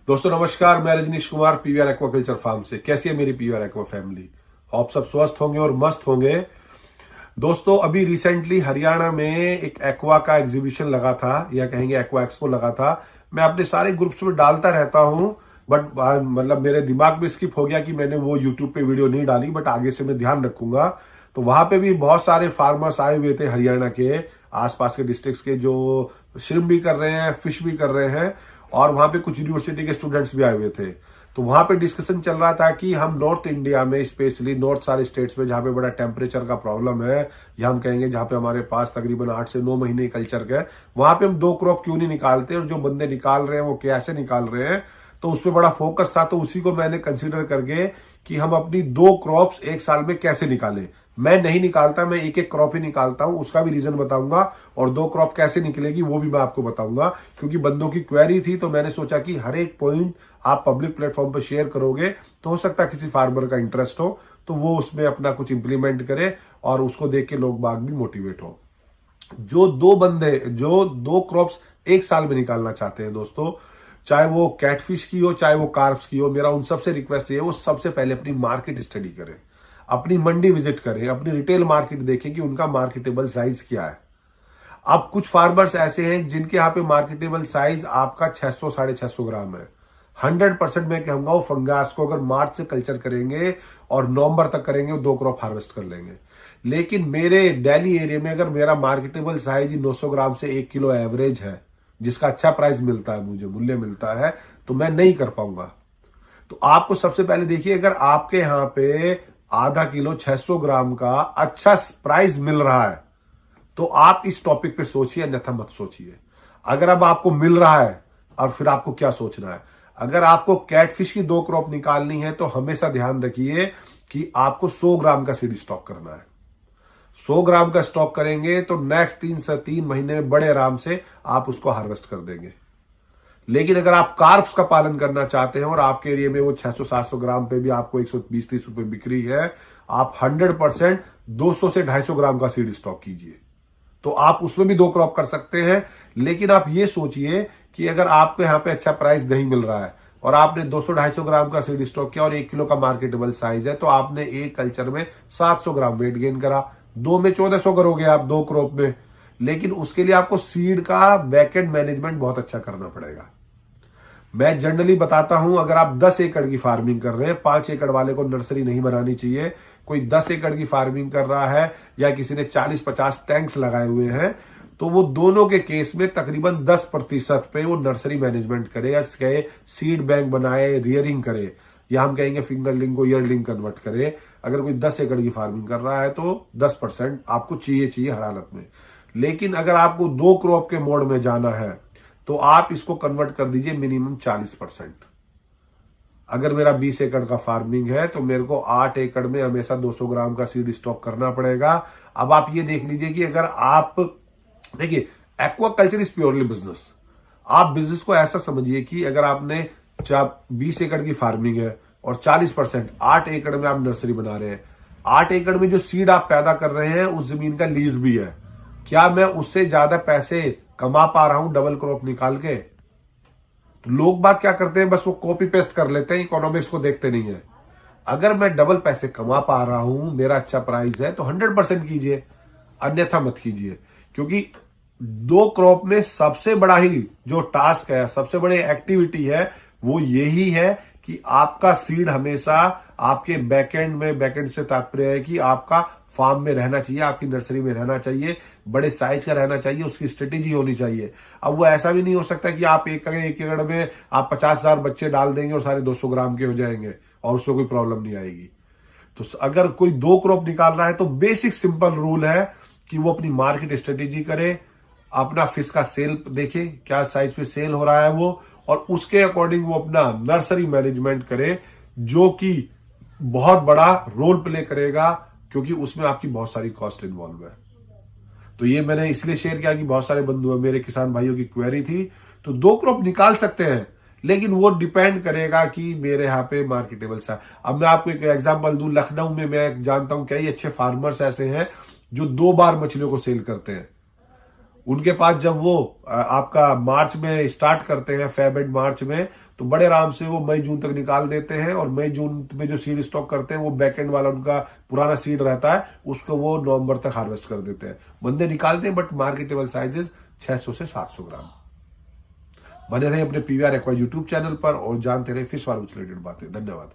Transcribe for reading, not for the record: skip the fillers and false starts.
दोस्तों नमस्कार, मैं Rajneesh Kumar PVR aquaculture farm से। कैसी है मेरी पीवीआर एक्वा फैमिली? आप सब स्वस्थ होंगे और मस्त होंगे। दोस्तों अभी रिसेंटली हरियाणा में एक एक्वा का एग्जीबिशन लगा था, या कहेंगे एक्वा एक्सपो लगा था। मैं अपने सारे ग्रुप्स में डालता रहता हूं, बट मतलब मेरे दिमाग में स्किप हो गया कि मैंने वो यूट्यूब पे वीडियो नहीं डाली, बट आगे से मैं ध्यान रखूंगा। तो वहां पे भी बहुत सारे फार्मर्स आए हुए थे हरियाणा के आसपास के डिस्ट्रिक्ट्स के, जो श्रिम्प भी कर रहे हैं, फिश भी कर रहे हैं, और वहां पे कुछ यूनिवर्सिटी के स्टूडेंट्स भी आए हुए थे। तो वहां पे डिस्कशन चल रहा था कि हम नॉर्थ इंडिया में, स्पेशली नॉर्थ सारे स्टेट्स में जहां पे बड़ा टेम्परेचर का प्रॉब्लम है, या हम कहेंगे जहां पे हमारे पास तकरीबन 8 से 9 महीने कल्चर का है, वहां पे हम 2 क्रॉप क्यों नहीं निकालते, और जो बंदे निकाल रहे हैं वो कैसे निकाल रहे हैं। तो उस पर बड़ा फोकस था। तो उसी को मैंने कंसिडर करके कि हम अपनी 2 क्रॉप्स एक साल में कैसे निकालें। मैं नहीं निकालता, मैं एक एक क्रॉप ही निकालता हूं, उसका भी रीजन बताऊंगा, और 2 क्रॉप कैसे निकलेगी वो भी मैं आपको बताऊंगा, क्योंकि बंदों की क्वेरी थी। तो मैंने सोचा कि हर एक पॉइंट आप पब्लिक प्लेटफॉर्म पर शेयर करोगे तो हो सकता है किसी फार्मर का इंटरेस्ट हो, तो वो उसमें अपना कुछ इंप्लीमेंट करे और उसको देख के लोग बाग भी मोटिवेट हो। जो 2 क्रॉप्स एक साल में निकालना चाहते हैं दोस्तों, चाहे वो कैटफिश की हो, चाहे वो कार्प्स की हो, मेरा उन सबसे रिक्वेस्ट ये है, वो सबसे पहले अपनी मार्केट स्टडी करें, अपनी मंडी विजिट करें, अपनी रिटेल मार्केट देखें कि उनका मार्केटेबल साइज क्या है। अब कुछ फार्मर्स ऐसे हैं जिनके यहाँ पे मार्केटेबल साइज आपका 600 650 ग्राम है। 100% मैं कहूंगा वो फंगास को अगर मार्च से कल्चर करेंगे और नवंबर तक करेंगे, 2 क्रॉप हार्वेस्ट कर लेंगे। लेकिन मेरे दिल्ली एरिया में अगर मेरा मार्केटेबल साइज 900 ग्राम से 1 किलो एवरेज है, जिसका अच्छा प्राइस मिलता है, मुझे मूल्य मिलता है, तो मैं नहीं कर पाऊंगा। तो आपको सबसे पहले देखिए, अगर आपके यहां पे आधा किलो 600 ग्राम का अच्छा प्राइस मिल रहा है तो आप इस टॉपिक पे सोचिए, अन्यथा मत सोचिए। अगर अब आपको मिल रहा है, और फिर आपको क्या सोचना है, अगर आपको कैटफिश की 2 क्रॉप निकालनी है तो हमेशा ध्यान रखिए कि आपको 100 ग्राम का सीड स्टॉक करना है। 100 ग्राम का स्टॉक करेंगे तो नेक्स्ट 3 से 3 महीने में बड़े आराम से आप उसको हार्वेस्ट कर देंगे। लेकिन अगर आप कार्प्स का पालन करना चाहते हैं और आपके एरिया में वो 600-700 ग्राम पे भी आपको 120-30 रुपए बिक्री है, आप 100% 200 से 250 ग्राम का सीड स्टॉक कीजिए। तो आप उसमें भी 2 क्रॉप कर सकते हैं। लेकिन आप ये सोचिए कि अगर आपको यहां पे अच्छा प्राइस नहीं मिल रहा है और आपने 200-250 ग्राम का सीड स्टॉक किया और 1 किलो का मार्केटेबल साइज है, तो आपने एक कल्चर में 700 ग्राम वेट गेन करा, 2 में 1400 करोगे आप 2 क्रॉप में। लेकिन उसके लिए आपको सीड का बैकएंड मैनेजमेंट बहुत अच्छा करना पड़ेगा। मैं जनरली बताता हूं, अगर आप 10 एकड़ की फार्मिंग कर रहे हैं, 5 एकड़ वाले को नर्सरी नहीं बनानी चाहिए। कोई 10 एकड़ की फार्मिंग कर रहा है या किसी ने 40-50 टैंक्स लगाए हुए हैं, तो वो दोनों के केस में तकरीबन 10% पे वो नर्सरी मैनेजमेंट करे, या सीड बैंक बनाए, रियरिंग करे, या हम कहेंगे फिंगरलिंग को ईयरलिंग कन्वर्ट करे। अगर कोई 10 एकड़ की फार्मिंग कर रहा है तो 10% आपको चाहिए हर हालत में। लेकिन अगर आपको 2 क्रॉप के मोड में जाना है तो आप इसको कन्वर्ट कर दीजिए मिनिमम 40%। अगर मेरा 20 एकड़ का फार्मिंग है तो मेरे को 8 एकड़ में हमेशा 200 ग्राम का सीड स्टॉक करना पड़ेगा। अब आप ये देख लीजिए कि अगर आप देखिए, एक्वाकल्चर इज प्योरली बिजनेस। आप बिजनेस को ऐसा समझिए कि अगर आपने 20 एकड़ की फार्मिंग है और 40% 8 एकड़ में आप नर्सरी बना रहे हैं, 8 एकड़ में जो सीड आप पैदा कर रहे हैं उस जमीन का लीज भी है, क्या मैं उससे ज्यादा पैसे कमा पा रहा हूं डबल क्रॉप निकाल के? तो लोग बात क्या करते हैं, बस वो कॉपी पेस्ट कर लेते हैं, इकोनॉमिक्स को देखते नहीं है। अगर मैं डबल पैसे कमा पा रहा हूं, मेरा अच्छा प्राइस है, तो 100% कीजिए, अन्यथा मत कीजिए। क्योंकि 2 क्रॉप में सबसे बड़ा ही जो टास्क है, सबसे बड़ी एक्टिविटी है, वो यही है कि आपका सीड हमेशा आपके बैकएंड से तात्पर्य है कि आपका फार्म में रहना चाहिए, आपकी नर्सरी में रहना चाहिए, बड़े साइज का रहना चाहिए, उसकी स्ट्रेटेजी होनी चाहिए। अब वो ऐसा भी नहीं हो सकता कि आप एक एकड़ में आप 50,000 बच्चे डाल देंगे और सारे 200 ग्राम के हो जाएंगे और उसमें कोई प्रॉब्लम नहीं आएगी। तो अगर कोई 2 क्रॉप निकाल रहा है तो बेसिक सिंपल रूल है कि वो अपनी मार्केट स्ट्रेटेजी करे, अपना फिश का सेल देखे, क्या साइज पे सेल हो रहा है वो, और उसके अकॉर्डिंग वो अपना नर्सरी मैनेजमेंट करे, जो कि बहुत बड़ा रोल प्ले करेगा, क्योंकि उसमें आपकी बहुत सारी कॉस्ट इन्वॉल्व है। तो ये मैंने इसलिए शेयर किया कि बहुत सारे बंधु, मेरे किसान भाइयों की क्वेरी थी। तो 2 क्रॉप निकाल सकते हैं, लेकिन वो डिपेंड करेगा कि मेरे यहाँ पे मार्केटेबल सा। अब मैं आपको एक एग्जांपल दूं, लखनऊ में मैं जानता हूं कई अच्छे फार्मर्स ऐसे हैं जो 2 बार मछलियों को सेल करते हैं। उनके पास जब वो आपका मार्च में स्टार्ट करते हैं, फेब एंड मार्च में, तो बड़े आराम से वो मई जून तक निकाल देते हैं। और मई जून में जो सीड स्टॉक करते हैं वो बैक एंड वाला उनका पुराना सीड रहता है, उसको वो नवंबर तक हार्वेस्ट कर देते हैं। बंदे निकालते हैं, बट मार्केटेबल साइजेस 600 से 700 ग्राम। बने रहे अपने PVR एक्वा यूट्यूब चैनल पर और जानते रहे फिश फार्म से रिलेटेड बातें। धन्यवाद।